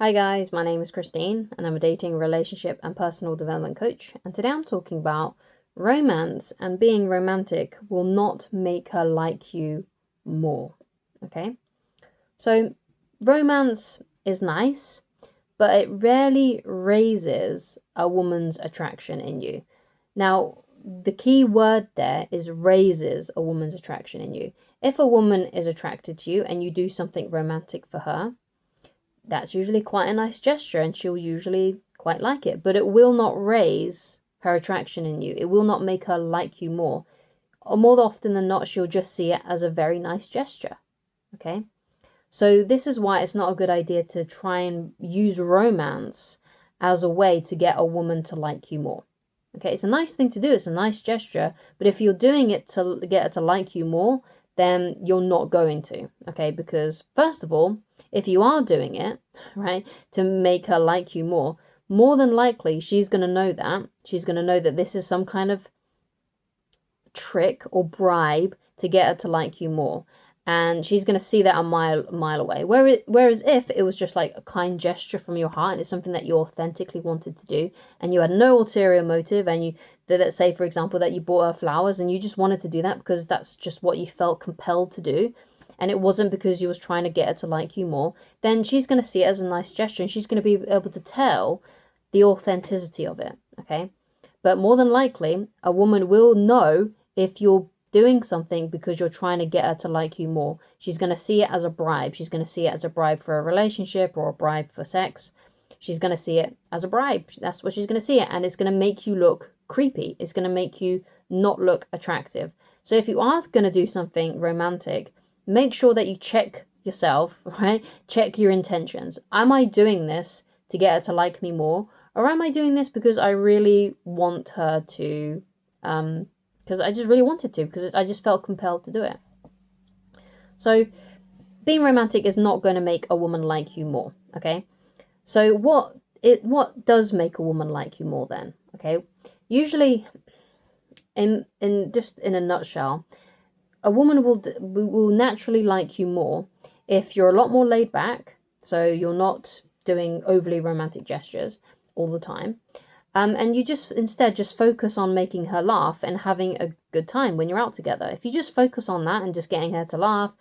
Hi guys, my name is Christine and I'm a dating, relationship and personal development coach, and today I'm talking about romance, and being romantic will not make her like you more. Okay? So romance is nice, but it rarely raises a woman's attraction in you. Now, the key word there is raises a woman's attraction in you. If a woman is attracted to you and you do something romantic for her, that's usually quite a nice gesture and she'll usually quite like it, but it will not raise her attraction in you. It will not make her like you more. Or more often than not, she'll just see it as a very nice gesture. Okay? So this is why it's not a good idea to try and use romance as a way to get a woman to like you more. Okay, it's a nice thing to do, it's a nice gesture, but if you're doing it to get her to like you more, then you're not going to. Okay, because first of all, if you are doing it, right, to make her like you more than likely she's going to know that. She's going to know that this is some kind of trick or bribe to get her to like you more. And she's going to see that a mile away. Whereas if it was just like a kind gesture from your heart and it's something that you authentically wanted to do and you had no ulterior motive, and you, let's say for example that you bought her flowers and you just wanted to do that because that's just what you felt compelled to do, and it wasn't because you was trying to get her to like you more, then she's going to see it as a nice gesture and she's going to be able to tell the authenticity of it. Okay? But more than likely, a woman will know if you're doing something because you're trying to get her to like you more. She's going to see it as a bribe. She's going to see it as a bribe for a relationship or a bribe for sex. She's going to see it as a bribe. That's what she's going to see it. And it's going to make you look creepy. It's going to make you not look attractive. So if you are going to do something romantic, make sure that you check yourself, right? Check your intentions. Am I doing this to get her to like me more? Or am I doing this because I really want her to, because I just really wanted to, because I just felt compelled to do it. So being romantic is not going to make a woman like you more, okay? So what does make a woman like you more then? Okay? Usually, in just in a nutshell, a woman will naturally like you more if you're a lot more laid back, so you're not doing overly romantic gestures all the time. And you just instead just focus on making her laugh and having a good time when you're out together. If you just focus on that and just getting her to laugh,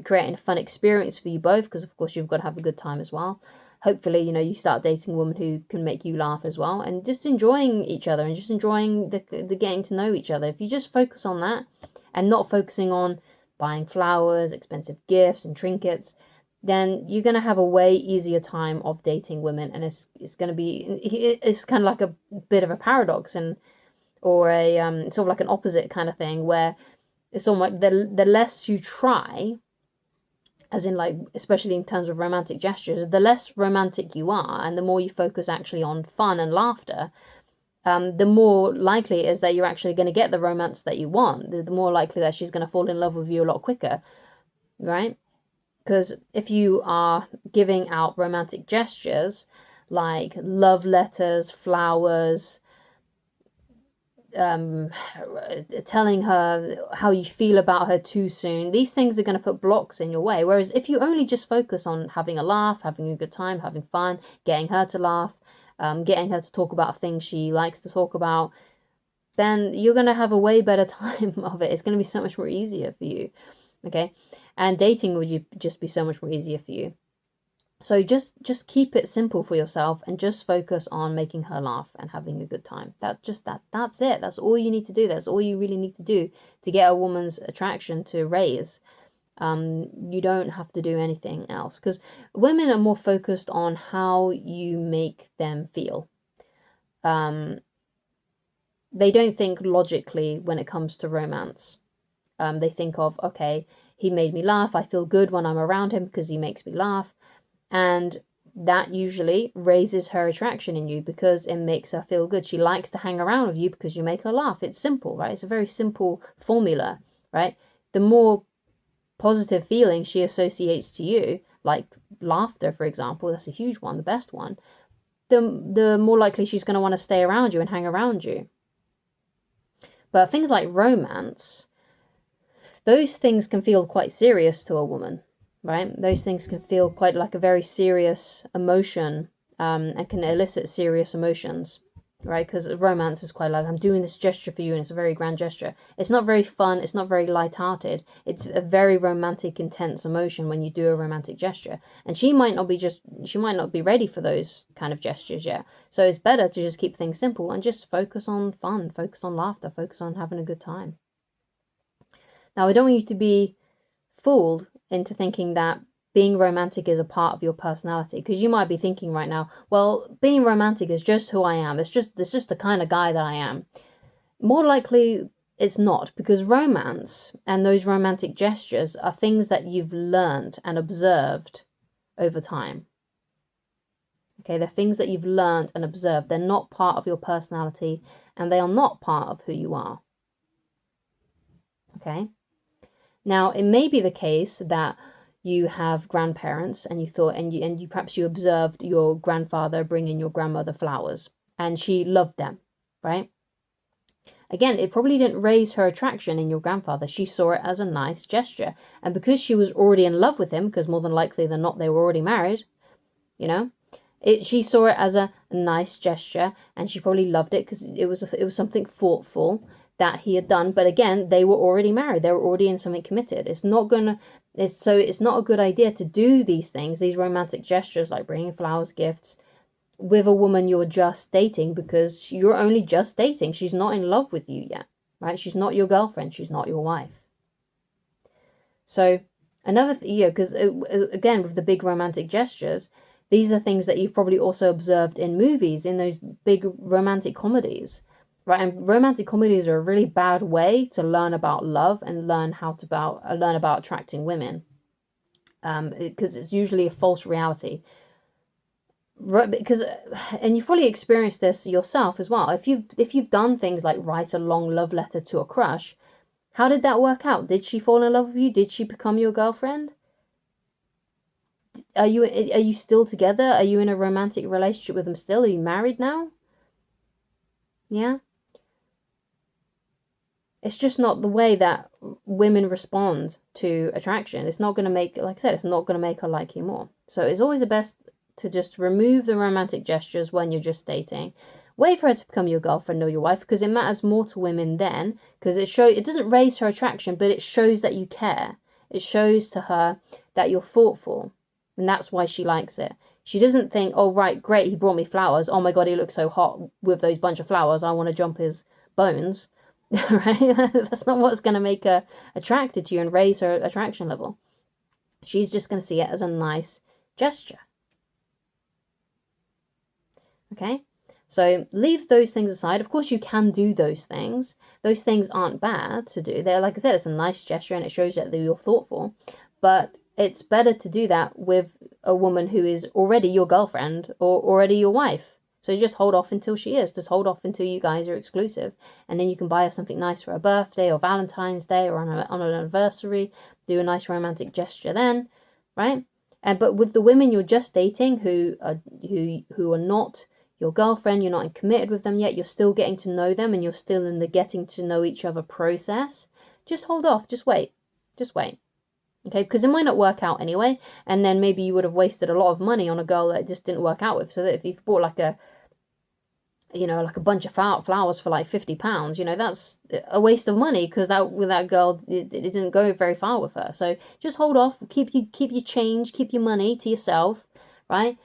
creating a fun experience for you both, because of course you've got to have a good time as well. Hopefully, you start dating a woman who can make you laugh as well, and just enjoying each other and just enjoying the getting to know each other. If you just focus on that and not focusing on buying flowers, expensive gifts and trinkets, then you're going to have a way easier time of dating women, and it's going to be, it's kind of like a bit of a paradox, and or a sort of like an opposite kind of thing, where it's almost like the less you try, as in like especially in terms of romantic gestures, the less romantic you are and the more you focus actually on fun and laughter, the more likely it is that you're actually going to get the romance that you want. The more likely that she's going to fall in love with you a lot quicker, right? Because if you are giving out romantic gestures like love letters, flowers, telling her how you feel about her too soon, these things are going to put blocks in your way. Whereas if you only just focus on having a laugh, having a good time, having fun, getting her to laugh, getting her to talk about things she likes to talk about, then you're going to have a way better time of it. It's going to be so much more easier for you. Okay? And dating would just be so much more easier for you. So just keep it simple for yourself and just focus on making her laugh and having a good time. That's it. That's all you need to do. That's all you really need to do to get a woman's attraction to raise. You don't have to do anything else, because women are more focused on how you make them feel. They don't think logically when it comes to romance. They think of, okay, he made me laugh. I feel good when I'm around him because he makes me laugh. And that usually raises her attraction in you because it makes her feel good. She likes to hang around with you because you make her laugh. It's simple, right? It's a very simple formula, right? The more positive feelings she associates to you, like laughter, for example, that's a huge one, the best one, the more likely she's going to want to stay around you and hang around you. But things like romance, those things can feel quite serious to a woman. right? Those things can feel quite like a very serious emotion, and can elicit serious emotions, right? Because romance is quite like, I'm doing this gesture for you, and it's a very grand gesture. It's not very fun. It's not very light-hearted. It's a very romantic, intense emotion when you do a romantic gesture. And she might not be ready for those kind of gestures yet. So it's better to just keep things simple and just focus on fun, focus on laughter, focus on having a good time. Now, I don't want you to be fooled into thinking that being romantic is a part of your personality, because you might be thinking right now, well, being romantic is just who I am. It's just the kind of guy that I am. More likely it's not, because romance and those romantic gestures are things that you've learned and observed over time. Okay, they're things that you've learned and observed. They're not part of your personality, and they are not part of who you are. Okay? Now, it may be the case that you have grandparents and you thought, and you perhaps you observed your grandfather bringing your grandmother flowers and she loved them, right? Again, it probably didn't raise her attraction in your grandfather. She saw it as a nice gesture. And because she was already in love with him, because more than likely than not, they were already married, you know, she saw it as a nice gesture, and she probably loved it because it was something thoughtful that he had done. But again, they were already married. They were already in something committed. It's not a good idea to do these things, these romantic gestures like bringing flowers, gifts, with a woman you're just dating, because you're only just dating. She's not in love with you yet, right? She's not your girlfriend. She's not your wife. So another because again, with the big romantic gestures, these are things that you've probably also observed in movies, in those big romantic comedies, right? And romantic comedies are a really bad way to learn about love and learn about attracting women, because it's usually a false reality. Right, because, and you've probably experienced this yourself as well. If you've done things like write a long love letter to a crush, how did that work out? Did she fall in love with you? Did she become your girlfriend? Are you still together? Are you in a romantic relationship with them still? Are you married now? Yeah. It's just not the way that women respond to attraction. It's not going to make, like I said, it's not going to make her like you more. So it's always the best to just remove the romantic gestures when you're just dating. Wait for her to become your girlfriend or your wife, because it matters more to women then, because it doesn't raise her attraction, but it shows that you care. It shows to her that you're thoughtful, and that's why she likes it. She doesn't think, oh, right, great, he brought me flowers. Oh my God, he looks so hot with those bunch of flowers. I want to jump his bones. Right? That's not what's going to make her attracted to you and raise her attraction level. She's just going to see it as a nice gesture. Okay? So leave those things aside. Of course, you can do those things. Those things aren't bad to do. They're, like I said, it's a nice gesture and it shows that you're thoughtful. But it's better to do that with a woman who is already your girlfriend or already your wife. So just hold off until she is. Just hold off until you guys are exclusive. And then you can buy her something nice for her birthday or Valentine's Day or on an anniversary. Do a nice romantic gesture then, right? But with the women you're just dating who are not your girlfriend, you're not committed with them yet, you're still getting to know them and you're still in the getting to know each other process, just hold off. Just wait. Just wait. Okay, because it might not work out anyway, and then maybe you would have wasted a lot of money on a girl that it just didn't work out with. So that if you've bought like a bunch of flowers for like £50, that's a waste of money, because with that girl, it didn't go very far with her. So just hold off, keep your change, keep your money to yourself, right?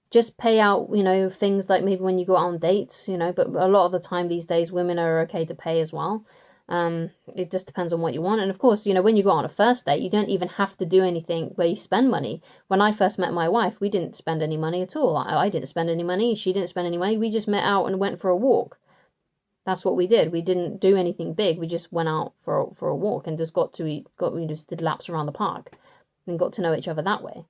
Just pay out, things like maybe when you go out on dates, but a lot of the time these days, women are okay to pay as well. It just depends on what you want. And of course, when you go on a first date, you don't even have to do anything where you spend money. When I first met my wife, we didn't spend any money at all. I didn't spend any money. She didn't spend any money. We just met out and went for a walk. That's what we did. We didn't do anything big. We just went out for a walk and just we just did laps around the park and got to know each other that way.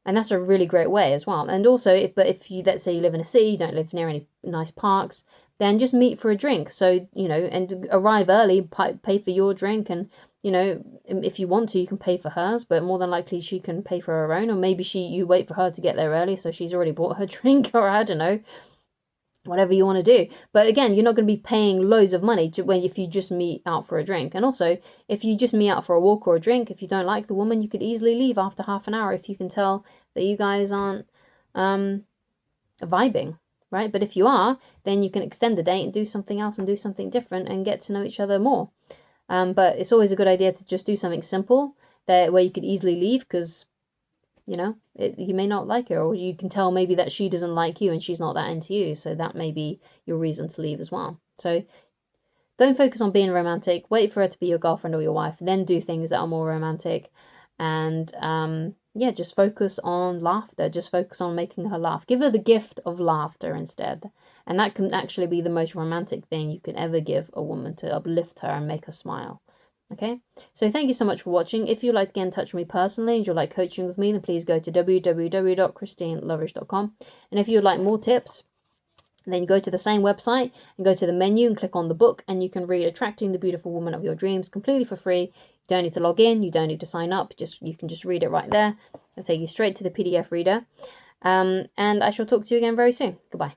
And that's a really great way as well. And also, if you, let's say you live in a city, you don't live near any nice parks, then just meet for a drink. So, and arrive early, pay for your drink. And, if you want to, you can pay for hers, but more than likely she can pay for her own. Or maybe you wait for her to get there early, so she's already bought her drink, or I don't know. whatever you want to do. But again, you're not going to be paying loads of money if you just meet out for a drink. And also, if you just meet out for a walk or a drink, if you don't like the woman, you could easily leave after half an hour if you can tell that you guys aren't vibing, right? But if you are, then you can extend the date and do something else and do something different and get to know each other more. But it's always a good idea to just do something simple where you could easily leave, because you may not like her, or you can tell maybe that she doesn't like you and she's not that into you, so that may be your reason to leave as well. So don't focus on being romantic. Wait for her to be your girlfriend or your wife, then do things that are more romantic. And yeah, just focus on laughter. Just focus on making her laugh. Give her the gift of laughter instead. And that can actually be the most romantic thing you can ever give a woman, to uplift her and make her smile. Okay, so thank you so much for watching. If you'd like to get in touch with me personally and you'd like coaching with me, then please go to www.christineloverish.com. And if you'd like more tips, then you go to the same website and go to the menu and click on the book, and you can read Attracting the Beautiful Woman of Your Dreams completely for free. You don't need to log in, you don't need to sign up, you can just read it right there. It'll take you straight to the PDF reader. And I shall talk to you again very soon. Goodbye.